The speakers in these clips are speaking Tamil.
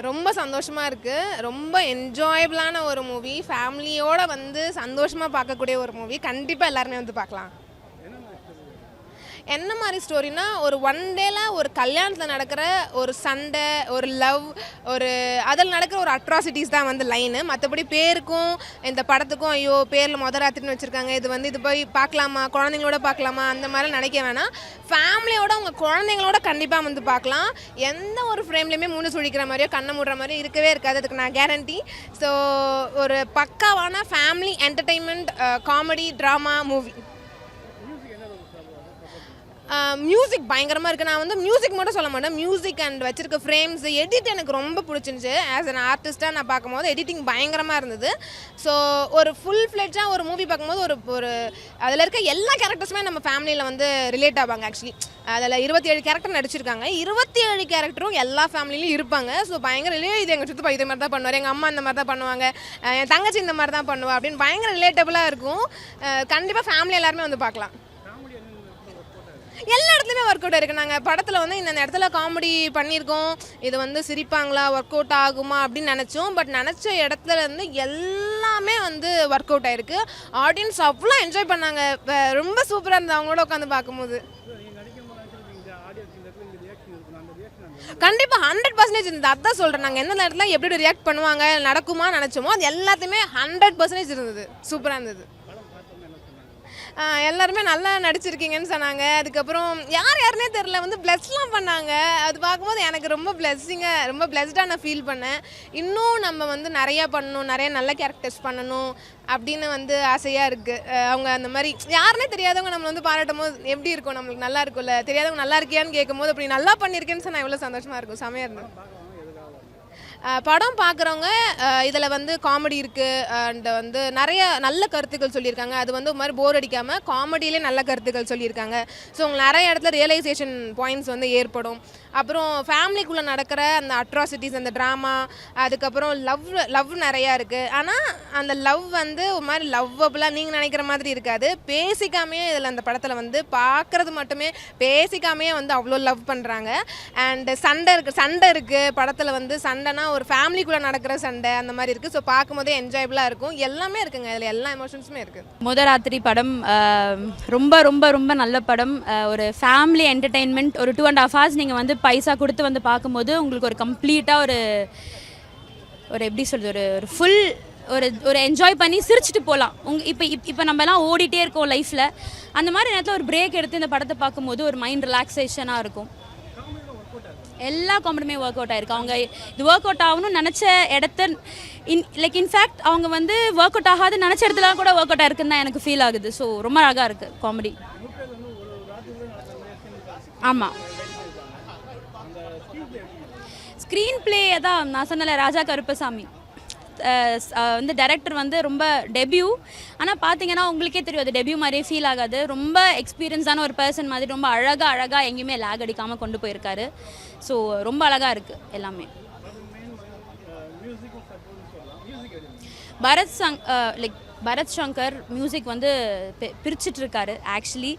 ரொம்ப சந்தோஷமா இருக்கு. ரொம்ப என்ஜாயபிளான ஒரு மூவி. ஃபேமிலியோட வந்து சந்தோஷமா பார்க்கக்கூடிய ஒரு மூவி. கண்டிப்பா எல்லாருமே வந்து பார்க்கலாம். என்ன மாதிரி ஸ்டோரினா, ஒரு ஒன் டேல ஒரு கல்யாணத்தில் நடக்கிற ஒரு சண்டை, ஒரு லவ், ஒரு அதில் நடக்கிற ஒரு அட்ராசிட்டிஸ் தான் வந்து லைனு. மற்றபடி பேருக்கும் இந்த படத்துக்கும் ஐயோ பேரில் மொதல் ராத்திரின்னு வச்சுருக்காங்க, இது போய் பார்க்கலாமா, குழந்தைங்களோட பார்க்கலாமா, அந்த மாதிரி நினைக்க வேணாம். ஃபேமிலியோட உங்கள் குழந்தைங்களோட கண்டிப்பாக வந்து பார்க்கலாம். எந்த ஒரு ஃப்ரேம்லேயுமே மூணு சுழிக்கிற மாதிரியோ கண்ணை மூடுற மாதிரியோ இருக்கவே இருக்காது, அதுக்கு நான் கேரண்டி. ஸோ ஒரு பக்காவான family entertainment comedy drama movie. Music பயங்கரமாக இருக்குது. நான் வந்து மியூசிக் மட்டும் சொல்ல மாட்டேன், மியூசிக் அண்ட் வச்சிருக்க ஃப்ரேம்ஸ், எடிட் எனக்கு ரொம்ப பிடிச்சிருந்துச்சு. ஆஸ் அன் ஆர்டிஸ்ட்டாக நான் பார்க்கும்போது எடிட்டிங் பயங்கரமாக இருந்தது. ஸோ ஒரு ஃபுல் ஃப்ளெட்ஜாக ஒரு மூவி பார்க்கும்போது ஒரு அதில் இருக்க எல்லா கேரக்டர்ஸுமே நம்ம ஃபேமிலியில் வந்து ரிலேட் ஆவாங்க. ஆக்சுவலி அதில் 27 கேரக்டர் நடிச்சிருக்காங்க. 27 கேரக்டரும் எல்லா ஃபேமிலிலையும் இருப்பாங்க. ஸோ பயங்கர இது எங்கள் சித்தப்பா இதே மாதிரி தான் பண்ணுவார், எங்கள் அம்மா இந்த மாதிரி தான் பண்ணுவாங்க, என் தங்கச்சி இந்த மாதிரி தான் பண்ணுவா அப்படின்னு பயங்கர ரிலேட்டபுளாக இருக்கும். கண்டிப்பாக ஃபேமிலி எல்லாருமே வந்து பார்க்கலாம். எல்லா இடத்துலையுமே ஒர்க் அவுட் இருக்குது. நாங்கள் படத்தில் வந்து இந்த இடத்துல காமெடி பண்ணியிருக்கோம், இது வந்து சிரிப்பாங்களா, ஒர்க் அவுட் ஆகுமா அப்படின்னு நினச்சோம். பட் நினச்ச இடத்துல இருந்து எல்லாமே வந்து ஒர்க் அவுட் ஆகிருக்கு. ஆடியன்ஸ் அவ்வளோ என்ஜாய் பண்ணாங்க. ரொம்ப சூப்பராக இருந்தது அவங்களோட உட்காந்து பார்க்கும்போது. கண்டிப்பாக 100% இருந்தது. அதான் சொல்கிறேன், நாங்கள் எந்த நேரத்தில் எப்படி ரியாக்ட் பண்ணுவாங்க, நடக்குமா நினச்சோமோ அது எல்லாத்தையுமே 100% இருந்தது. சூப்பராக இருந்தது. எல்லாருமே நல்லா நடிச்சிருக்கீங்கன்னு சொன்னாங்க. அதுக்கப்புறம் யாருன்னே தெரில வந்து ப்ளஸ்லாம் பண்ணாங்க. அது பார்க்கும்போது எனக்கு ரொம்ப ரொம்ப ப்ளஸ்டாக நான் ஃபீல் பண்ணேன். இன்னும் நம்ம வந்து நிறையா பண்ணணும், நிறைய நல்ல கேரக்டர்ஸ் பண்ணணும் அப்படின்னு வந்து ஆசையாக இருக்குது. அவங்க அந்த மாதிரி யாருன்னே தெரியாதவங்க நம்மளை வந்து பாராட்டும் போது எப்படி இருக்கும், நம்மளுக்கு நல்லா இருக்கும்ல. தெரியாதவங்க நல்லா இருக்கியான்னு கேட்கும்போது அப்படி நல்லா பண்ணியிருக்கேன்னு சொன்னால் எவ்வளோ சந்தோஷமாக இருக்கும். செமையாக இருந்தது. படம் பார்க்குறவங்க இதில் வந்து காமெடி இருக்குது அண்ட் வந்து நிறைய நல்ல கருத்துக்கள் சொல்லியிருக்காங்க. அது வந்து ஒரு மாதிரி போர் அடிக்காமல் காமெடியிலே நல்ல கருத்துக்கள் சொல்லியிருக்காங்க. ஸோ உங்களுக்கு நிறைய இடத்துல ரியலைசேஷன் பாயிண்ட்ஸ் வந்து ஏற்படும். அப்புறம் ஃபேமிலிக்குள்ளே நடக்கிற அந்த அட்ராசிட்டிஸ், அந்த ட்ராமா, அதுக்கப்புறம் லவ் நிறையா இருக்குது. ஆனால் அந்த லவ் வந்து ஒரு மாதிரி லவ்வபுளாக நீங்கள் நினைக்கிற மாதிரி இருக்காது. பேசிக்காமே இதில் அந்த படத்தில் வந்து பார்க்குறது மட்டுமே பேசிக்காமே வந்து அவ்வளோ லவ் பண்ணுறாங்க. அண்டு சண்டை இருக்குது படத்தில். வந்து சண்டைனா ஒரு ஃபேமிலிக்குள்ளே நடக்கிற சண்டை அந்த மாதிரி இருக்குது. ஸோ பார்க்கும்போதே என்ஜாயபுளாக இருக்கும். எல்லாமே இருக்குங்க, அதில் எல்லா எமோஷன்ஸுமே இருக்குது. முதல் ராத்திரி படம் ரொம்ப ரொம்ப ரொம்ப நல்ல படம். ஒரு ஃபேமிலி என்டர்டெயின்மெண்ட். ஒரு 2.5 hours நீங்கள் வந்து பைசா கொடுத்து வந்து பார்க்கும்போது உங்களுக்கு ஒரு கம்ப்ளீட்டாக ஒரு எப்படி சொல்கிறது, ஒரு ஃபுல் ஒரு என்ஜாய் பண்ணி சிரிச்சிட்டு போகலாம். இப்போ நம்மலாம் ஓடிட்டே இருக்கோம் லைஃப்பில். அந்த மாதிரி நேரத்தில் ஒரு பிரேக் எடுத்து இந்த படத்தை பார்க்கும்போது ஒரு மைண்ட் ரிலாக்ஸேஷனாக இருக்கும். எல்லா காமெடியுமே ஒர்க் அவுட் ஆயிருக்கு. அவங்க இது ஒர்க் அவுட் ஆகணும்னு நினச்ச இடத்த இன்ஃபேக்ட் அவங்க வந்து ஒர்க் அவுட் ஆகாது நினச்ச இடத்துல கூட ஒர்க் அவுட் ஆயிருக்குன்னு தான் எனக்கு ஃபீல் ஆகுது. ஸோ ரொம்ப அழகாக இருக்குது காமெடி. ஆமாம், ஸ்க்ரீன் பிளே தான் நான் சொன்னல, ராஜா கருப்பசாமி வந்து டைரக்டர் வந்து ரொம்ப டெபியூ. ஆனால் பார்த்தீங்கன்னா உங்களுக்கே தெரியும் அது டெபியூ மாதிரியே ஃபீல் ஆகாது. ரொம்ப எக்ஸ்பீரியன்ஸான ஒரு பர்சன் மாதிரி ரொம்ப அழகாக எங்கேயுமே லேக் அடிக்காமல் கொண்டு போயிருக்காரு. ஸோ ரொம்ப அழகாக இருக்குது எல்லாமே. பரத் சங்கர் மியூசிக் வந்து பிரிச்சுட்டு இருக்காரு. ஆக்சுவலி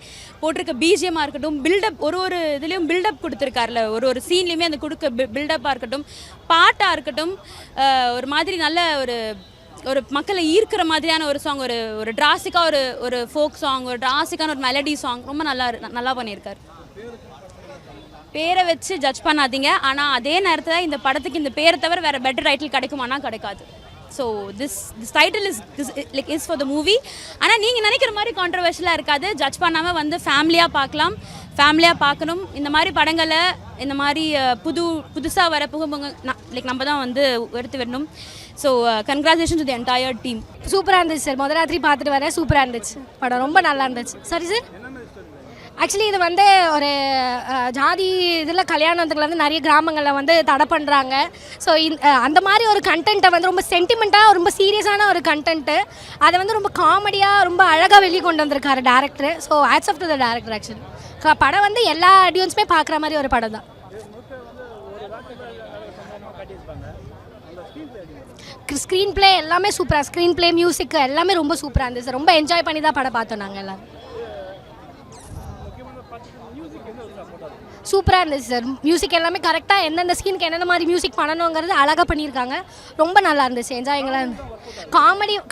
போட்டிருக்க பிஜிஎம்மாக இருக்கட்டும், பில்டப் ஒரு இதுலேயும் பில்டப் கொடுத்துருக்காருல, ஒரு சீன்லேயுமே அந்த கொடுக்க பில்டப்பாக இருக்கட்டும், பாட்டாக இருக்கட்டும், ஒரு மாதிரி நல்ல ஒரு மக்களை ஈர்க்கிற மாதிரியான ஒரு சாங், ஒரு டிராசிக்காக ஒரு ஃபோக் சாங், ஒரு டிராசிக்கான ஒரு மெலடி சாங் ரொம்ப நல்லா பண்ணியிருக்காரு. பேரை வச்சு ஜட்ஜ் பண்ணாதீங்க. ஆனால் அதே நேரத்தில் இந்த படத்துக்கு இந்த பேரை தவிர வேறு பெட்டர் டைட்டில் கிடைக்குமானா கிடைக்காது. So this title is for the movie. ஆனால் நீங்கள் நினைக்கிற மாதிரி கான்ட்ரவர்ஷியலாக இருக்காது. ஜட்ஜ் பண்ணாமல் வந்து ஃபேமிலியாக பார்க்கலாம், ஃபேமிலியாக பார்க்கணும். இந்த மாதிரி படங்களை இந்த மாதிரி புதுசாக வர புகுமுக நம்ம தான் வந்து எடுத்து வரணும். So congratulation to the entire team. சூப்பராக இருந்துச்சு சார். முதல் ராத்திரி பார்த்துட்டு வரேன், சூப்பராக இருந்துச்சு படம், ரொம்ப நல்லா இருந்துச்சு. சரி சார், ஆக்சுவலி இது வந்து ஒரு ஜாதி இதில் கல்யாணத்துக்குள்ள வந்து நிறைய கிராமங்களில் வந்து தடை பண்ணுறாங்க. ஸோ அந்த மாதிரி ஒரு கண்டென்ட்டை வந்து ரொம்ப சென்டிமெண்ட்டாக ரொம்ப சீரியஸான ஒரு கண்டென்ட்டு அதை வந்து ரொம்ப காமெடியாக ரொம்ப அழகாக வெளியே கொண்டு வந்திருக்காரு director. So hats off to the director. Actually படம் வந்து எல்லா ஆடியன்ஸுமே பார்க்குற மாதிரி ஒரு படம் தான். ஸ்க்ரீன் பிளே எல்லாமே சூப்பராக, ஸ்க்ரீன் பிளே மியூசிக் எல்லாமே ரொம்ப சூப்பராக இருந்துச்சு. ரொம்ப என்ஜாய் பண்ணி தான் படம் பார்த்தோம் நாங்கள் எல்லோரும். சூப்பராக இருந்துச்சு சார். மியூசிக் எல்லாமே கரெக்டாக எந்தெந்த சீனுக்கு என்னென்ன மாதிரி மியூசிக் பண்ணணுங்கிறது அழகாக பண்ணியிருக்காங்க. ரொம்ப நல்லா இருந்துச்சு, என்ஜாயிங்கெல்லாம் இருந்துச்சு.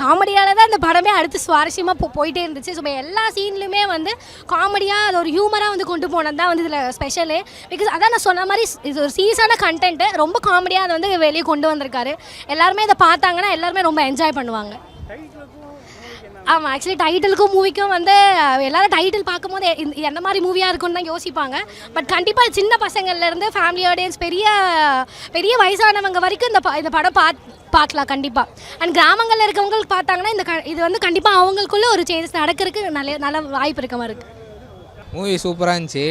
காமெடியால் தான் இந்த படமே அடுத்து சுவாரஸ்யமாக போயிட்டே இருந்துச்சு. ஸோ எல்லா சீன்லையுமே வந்து காமெடியாக அது ஒரு ஹியூமராக வந்து கொண்டு போனது தான் வந்து இதில் ஸ்பெஷலு. பிகாஸ் அதான் நான் சொன்ன மாதிரி இது ஒரு சீரியஸான கண்டென்ட்டு, ரொம்ப காமெடியாக அதை வந்து வெளியே கொண்டு வந்திருக்காரு. எல்லாருமே இதை பார்த்தாங்கன்னா எல்லாருமே ரொம்ப என்ஜாய் பண்ணுவாங்க. ஆமாம், ஆக்சுவலி டைட்டிலுக்கும் மூவிக்கும் வந்து எல்லாரும் டைட்டில் பார்க்கும்போது எந்த மாதிரி மூவியாக இருக்குன்னு தான் யோசிப்பாங்க. பட் கண்டிப்பாக சின்ன பசங்கள்லேருந்து ஃபேமிலி ஆடியன்ஸ் பெரிய பெரிய வயசானவங்க வரைக்கும் இந்த படம் பார்க்கலாம் கண்டிப்பாக. அண்ட் கிராமங்களில் இருக்கவங்களுக்கு பார்த்தாங்கன்னா இது வந்து கண்டிப்பாக அவங்களுக்குள்ள ஒரு சேஞ்சஸ் நடக்கிறதுக்கு நல்ல வாய்ப்பு இருக்க மாதிரி இருக்குது. மூவி சூப்பராக இருந்துச்சு.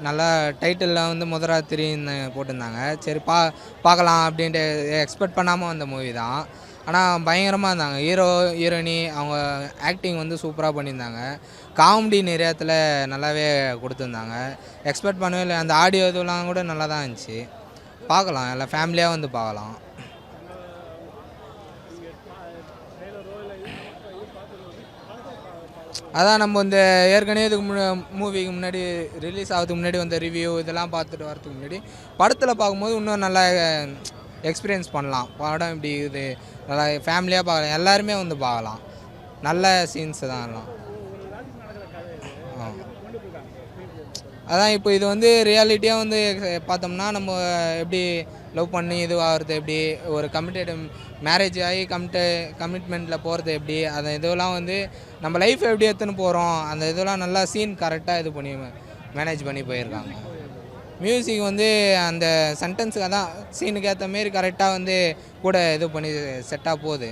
நல்லா டைட்டிலில் வந்து முதராத்திரின்னு போட்டிருந்தாங்க. சரி பார்க்கலாம் அப்படின்ட்டு எக்ஸ்பெக்ட் பண்ணாமல் வந்த மூவி தான். ஆனால் பயங்கரமாக இருந்தாங்க. ஹீரோயினி அவங்க ஆக்டிங் வந்து சூப்பராக பண்ணியிருந்தாங்க. காமெடி நிறையத்தில் நல்லாவே கொடுத்துருந்தாங்க. எக்ஸ்பெக்ட் பண்ணவே இல்லை. அந்த ஆடியோ இதெல்லாம் கூட நல்லா தான் இருந்துச்சு. பார்க்கலாம், எல்லாம் ஃபேமிலியாக வந்து பார்க்கலாம். அதான் நம்ம இந்த ஏற்கனவே இதுக்கு மூவிக்கு முன்னாடி ரிலீஸ் ஆகிறதுக்கு முன்னாடி வந்த ரிவ்யூ இதெல்லாம் பார்த்துட்டு வரதுக்கு முன்னாடி படத்தில் பார்க்கும்போது இன்னும் நல்லா எக்ஸ்பீரியன்ஸ் பண்ணலாம். படம் இப்படி இது நல்லா ஃபேமிலியாக பார்க்கலாம், எல்லாருமே வந்து பார்க்கலாம். நல்ல சீன்ஸ் தான் எல்லாம். அதான் இப்போ இது வந்து ரியாலிட்டியாக வந்து பார்த்தோம்னா நம்ம எப்படி லவ் பண்ணி இது ஆகிறது, எப்படி ஒரு மேரேஜ் ஆகி கமிட்மெண்ட்டில் போகிறது எப்படி, அந்த இதெல்லாம் வந்து நம்ம லைஃப் எப்படி எடுத்துன்னு போகிறோம், அந்த இதெல்லாம் நல்லா சீன் கரெக்டாக இது பண்ணி மேனேஜ் பண்ணி போயிருக்காங்க. மியூசிக் வந்து அந்த சென்டென்ஸுக்கு தான் சீனுக்கு ஏற்ற மாரி கரெக்டாக வந்து கூட இது பண்ணி செட்டாக போகுது.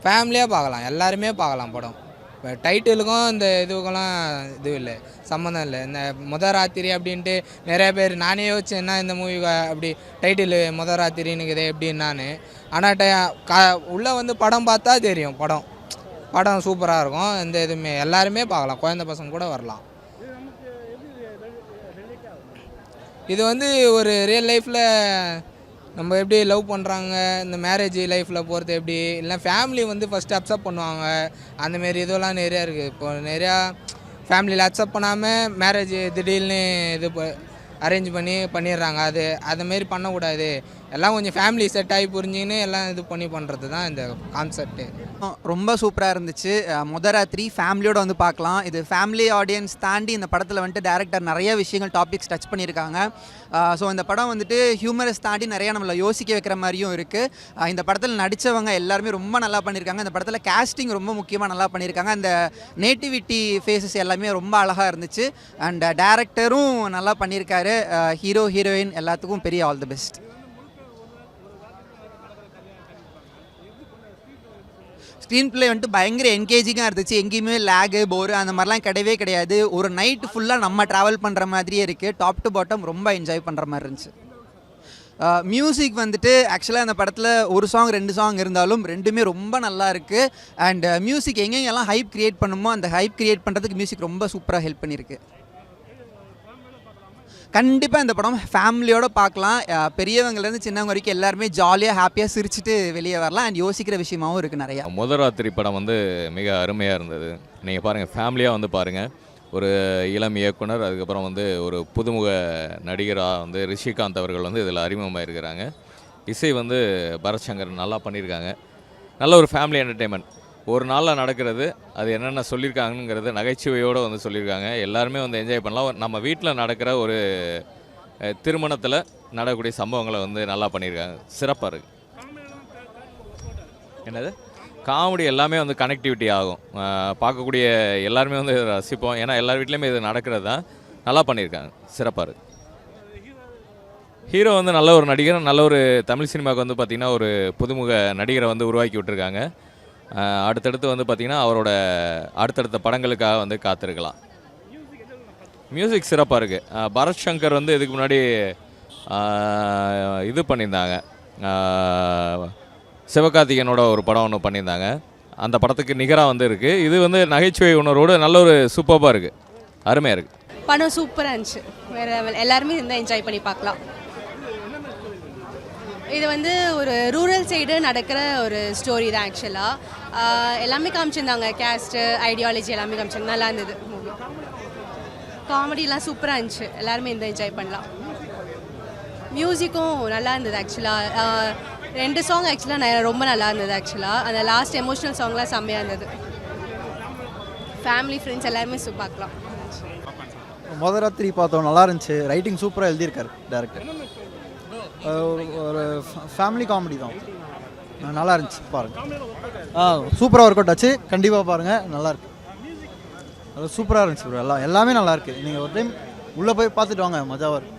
ஃபேமிலியாக பார்க்கலாம், எல்லாருமே பார்க்கலாம் படம். இப்போ டைட்டிலுக்கும் இந்த இதுக்கெல்லாம் இது இல்லை, சம்மந்தம் இல்லை. இந்த முதராத்திரி அப்படின்ட்டு நிறைய பேர், நானே யோசிச்சேன்னா இந்த மூவி அப்படி டைட்டில் முதராத்திரின்னு இருக்குது எப்படின்னான்னு. ஆனால் உள்ளே வந்து படம் பார்த்தா தெரியும். படம் சூப்பராக இருக்கும். இந்த இதுவுமே எல்லாருமே பார்க்கலாம், குழந்தை பசங்க கூட வரலாம். இது வந்து ஒரு ரியல் லைஃப்பில் நம்ம எப்படி லவ் பண்ணுறாங்க, இந்த மேரேஜ் லைஃப்பில் போகிறது எப்படி, இல்லை ஃபேமிலி வந்து ஃபஸ்ட்டு அக்செப்ட் பண்ணுவாங்க, அந்தமாரி இதெல்லாம் நிறையா இருக்குது. இப்போ நிறையா ஃபேமிலியில் அக்செப்ட் பண்ணாமல் மேரேஜ் திடீர்னு இது அரேஞ்ச் பண்ணிடுறாங்க. அதுமாரி பண்ணக்கூடாது, எல்லாம் கொஞ்சம் ஃபேமிலி செட் ஆகி புரிஞ்சுக்கின்னு எல்லாம் இது பண்ணுறது தான் இந்த கான்செப்ட்டு. ரொம்ப சூப்பராக இருந்துச்சு. முதராத்திரி ஃபேமிலியோடு வந்து பார்க்கலாம். இது ஃபேமிலி ஆடியன்ஸ் தாண்டி இந்த படத்தில் வந்துட்டு டேரக்டர் நிறைய விஷயங்கள் டாபிக்ஸ் டச் பண்ணியிருக்காங்க. ஸோ இந்த படம் வந்துட்டு ஹியூமரஸ் தாண்டி நிறையா நம்மளை யோசிக்க வைக்கிற மாதிரியும் இருக்குது. இந்த படத்தில் நடித்தவங்க எல்லாருமே ரொம்ப நல்லா பண்ணியிருக்காங்க. இந்த படத்தில் கேஸ்டிங் ரொம்ப முக்கியமாக நல்லா பண்ணியிருக்காங்க. அந்த நேட்டிவிட்டி ஃபேஸஸ் எல்லாமே ரொம்ப அழகாக இருந்துச்சு. அண்ட் டேரக்டரும் நல்லா பண்ணியிருக்காரு. ஹீரோ ஹீரோயின் எல்லாத்துக்கும் பெரிய all the best. Screen play வந்துட்டு பயங்கர என்கேஜிங்காக இருந்துச்சு. எங்கேயுமே லேகு போரு அந்த மாதிரிலாம் கிடையவே கிடையாது. ஒரு நைட்டு ஃபுல்லாக நம்ம ட்ராவல் பண்ணுற மாதிரியே இருக்குது. டாப் டு பாட்டம் ரொம்ப என்ஜாய் பண்ணுற மாதிரி இருந்துச்சு. மியூசிக் வந்துட்டு ஆக்சுவலாக அந்த படத்தில் ஒரு சாங் 2 சாங் இருந்தாலும் ரெண்டுமே ரொம்ப நல்லா இருக்குது. அண்ட் மியூசிக் எங்கெங்கெல்லாம் ஹைப் க்ரியேட் பண்ணுமோ அந்த ஹைப் க்ரியேட் பண்ணுறதுக்கு மியூசிக் ரொம்ப சூப்பராக ஹெல்ப் பண்ணியிருக்கு. கண்டிப்பாக இந்த படம் ஃபேமிலியோடு பார்க்கலாம். பெரியவங்கலேருந்து சின்னவங்க வரைக்கும் எல்லாருமே ஜாலியாக ஹாப்பியாக சிரிச்சுட்டு வெளியே வரலாம். அண்ட் யோசிக்கிற விஷயமாகவும் இருக்குது நிறையா. முதராத்திரி படம் வந்து மிக அருமையாக இருந்தது. நீங்கள் பாருங்கள், ஃபேமிலியாக வந்து பாருங்கள். ஒரு இளம் இயக்குனர், அதுக்கப்புறம் வந்து ஒரு புதுமுக நடிகராக வந்து ரிஷிகாந்த் அவர்கள் வந்து இதில் அறிமுகமாக இருக்கிறாங்க. இசை வந்து பரத் சங்கர் நல்லா பண்ணியிருக்காங்க. நல்ல ஒரு ஃபேமிலி என்டர்டெயின்மெண்ட். ஒரு நாளில் நடக்கிறது, அது என்னென்ன சொல்லியிருக்காங்கிறது நகைச்சுவையோடு வந்து சொல்லியிருக்காங்க. எல்லாருமே வந்து என்ஜாய் பண்ணலாம். நம்ம வீட்டில் நடக்கிற ஒரு திருமணத்தில் நடக்கக்கூடிய சம்பவங்களை வந்து நல்லா பண்ணியிருக்காங்க. சிறப்பாக இருக்குது. என்னது காமெடி எல்லாமே வந்து கனெக்டிவிட்டி ஆகும். பார்க்கக்கூடிய எல்லாருமே வந்து ரசிப்போம். ஏன்னா எல்லார் வீட்லேயுமே இது நடக்கிறது தான். நல்லா பண்ணியிருக்காங்க, சிறப்பாக இருக்குது. ஹீரோ வந்து நல்ல ஒரு நடிகர். நல்ல ஒரு தமிழ் சினிமாவுக்கு வந்து பார்த்திங்கன்னா ஒரு புதுமுக நடிகரை வந்து உருவாக்கி விட்டுருக்காங்க. அடுத்தடுத்து வந்து பார்த்திங்கன்னா அவரோட அடுத்தடுத்த படங்களுக்காக வந்து காத்திருக்கலாம். மியூசிக் சிறப்பாக இருக்குது. பரத் சங்கர் வந்து இதுக்கு முன்னாடி இது பண்ணியிருந்தாங்க, சிவகார்த்திகேயனோட ஒரு படம் ஒன்று பண்ணியிருந்தாங்க. அந்த படத்துக்கு நிகராக வந்து இருக்குது. இது வந்து நகைச்சுவை உணர்வோடு நல்ல ஒரு சூப்பராக இருக்குது, அருமையாக இருக்குது. படம் சூப்பராக இருந்துச்சு. வேறு எல்லாருமே இருந்தால் என்ஜாய் பண்ணி பார்க்கலாம். இது வந்து ஒரு ரூரல் சைடு நடக்கிற ஒரு ஸ்டோரி தான். ஆக்சுவலாக எல்லாமே காமிச்சிருந்தாங்க, கேஸ்ட்டு ஐடியாலஜி எல்லாமே காமிச்சிருந்தாங்க. நல்லா இருந்தது மூவி. காமெடிலாம் சூப்பராக இருந்துச்சு, எல்லாருமே இந்த என்ஜாய் பண்ணலாம். மியூசிக்கும் நல்லா இருந்தது ஆக்சுவலாக. 2 சாங் ஆக்சுவலாக ரொம்ப நல்லா இருந்தது ஆக்சுவலாக. அந்த லாஸ்ட் எமோஷ்னல் சாங்லாம் செம்மையாக இருந்தது. ஃபேமிலி ஃப்ரெண்ட்ஸ் எல்லாருமே பார்க்கலாம். முதராத்திரி பார்த்தோம், நல்லா இருந்துச்சு. ரைட்டிங் சூப்பராக எழுதியிருக்காரு டேரக்டர். ஒரு ஃபேமிலி காமெடி தான், நல்லா இருந்துச்சு பாருங்கள். சூப்பராக ஒர்க் அவுட் ஆச்சு, கண்டிப்பாக பாருங்கள், நல்லாயிருக்கு. அது சூப்பராக இருந்துச்சு ப்ரோ. எல்லாமே நல்லாயிருக்கு. நீங்கள் ஒரு டைம் உள்ளே போய் பார்த்துட்டு வாங்க, மஜாவாக இருக்கும்.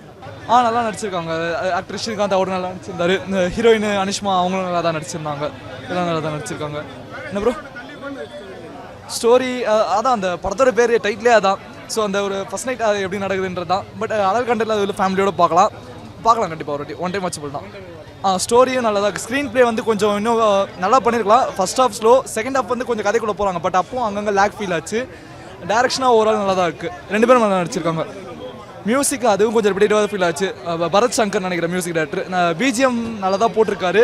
நல்லா நடிச்சிருக்காங்க. ஆக்டர் ஸ்ரீகாந்த் அவர் நல்லா நடிச்சிருந்தாரு. இந்த ஹீரோயின் அனிஷ்மா அவங்களும் நல்லா தான் நடிச்சிருந்தாங்க. எல்லாம் நல்லா தான் நடிச்சிருக்காங்க. என்ன ப்ரோ ஸ்டோரி? அதான் அந்த படத்தோட பேர் டைட்டிலே அதான். ஸோ அந்த ஒரு ஃபர்ஸ்ட் நைட் அது எப்படி நடக்குதுன்றது தான். பட் அடல் கண்டென்ட்ல அது ஃபேமிலியோட பார்க்கலாம் கண்டிப்பாக ஒரு வாட்டி. ஒன் டைம் வாட்சபிள் தான். ஸ்டோரியும் நல்லா தான் இருக்குது. ஸ்க்ரீன் ப்ளே வந்து கொஞ்சம் இன்னும் நல்லா பண்ணியிருக்கலாம். First half slow, second half வந்து கொஞ்சம் கதைக்குள்ளே போகிறாங்க. பட் அப்பவும் அங்கங்கே லேக் ஃபீல் ஆச்சு. டேரக்ஷனாக ஓவரால் நல்லா தான் இருக்குது. 2 பேரும் நல்லா நடிச்சிருக்காங்க. மியூசிக் அதுவும் கொஞ்சம் ரெப்பிடேட்டிவாக ஃபீல் ஆச்சு. பரத் சங்கர் நினைக்கிற மியூசிக் டேரக்டர். பிஜிஎம் நல்லா தான் போட்டிருக்காரு.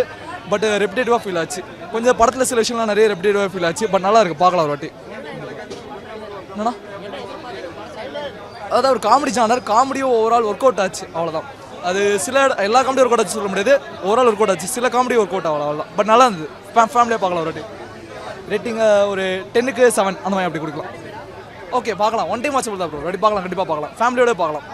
பட் ரெப்பிடேட்டிவாக ஃபீல் ஆச்சு. கொஞ்சம் படத்தில் சில விஷயம்லாம் நிறைய ரெப்பிடேட்டிவாக ஃபீல் ஆச்சு. பட் நல்லா இருக்குது, பார்க்கலாம் ஒரு வாட்டி. என்னண்ணா அதான் ஒரு காமெடி ஜானர். காமெடியும் ஓவரால் ஒர்க் அவுட் ஆச்சு, அவ்வளோதான். அது சில எல்லா காமெடியும் ஒர்க் அவுட் ஆச்சு சொல்ல முடியாது. ஓவரால் ஒர்க் அவுட் ஆச்சு. சில காமெடி ஒர்க் அவுட் அவ்வளோதான். பட் நல்லா இருந்தது. ஃபேமிலியாக பார்க்கலாம் ஒரு வாட்டி. ரேட்டிங் ஒரு 10க்கு 7 அந்த மாதிரி அப்படி கொடுக்கலாம். ஓகே பார்க்கலாம். ஒன் டைம் வாட்சபிள் தான் ப்ரோ. பார்க்கலாம், கண்டிப்பாக பார்க்கலாம். ஃபேமிலியோட பார்க்கலாம்.